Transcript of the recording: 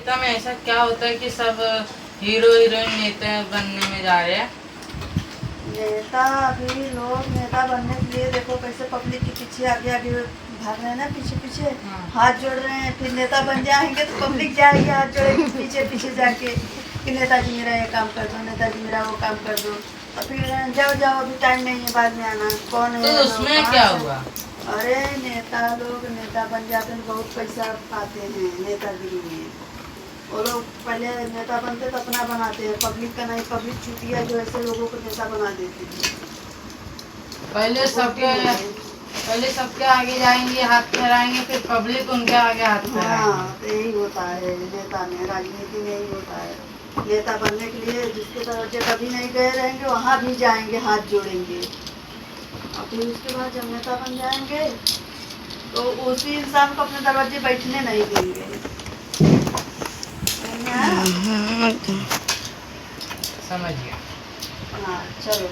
नेता में ऐसा क्या होता है कि सब हीरो हीरोइन नेता बनने में जा रहे हैं? नेता अभी लोग नेता बनने के लिए देखो कैसे पब्लिक के पीछे आगे आगे भाग रहे हैं ना, पीछे पीछे हाँ। हाथ जोड़ रहे हैं। फिर नेता बन जाएंगे तो पब्लिक जाएगी हाथ जोड़ेगी पीछे पीछे जाके कि नेताजी मेरा ये काम कर दो, नेताजी मेरा वो काम कर दो। और फिर जाओ जाओ अभी टाइम नहीं है, बाद में आना। कौन है तो उसमें क्या हुआ? अरे नेता लोग नेता बन जाते हैं, बहुत पैसा पाते हैं नेतागिरी में। वो लोग पहले नेता बनते तो अपना बनाते हैं, पब्लिक का नहीं। पब्लिक छुट्टियाँ जो ऐसे लोगों को नेता बना देती है। पहले सबके आगे जाएंगे, हाथ फहराएंगे, फिर पब्लिक उनके आगे हाथ फहराएंगे। हाँ, तो यही होता है नेता में, राजनीति में यही होता है। नेता बनने के लिए जिसके दरवाजे कभी नहीं गए रहेंगे वहाँ भी जाएंगे, हाथ जोड़ेंगे। और फिर उसके बाद जब नेता बन जाएंगे तो उसी इंसान को अपने दरवाजे बैठने नहीं देंगे। समझ गया। हाँ चलो।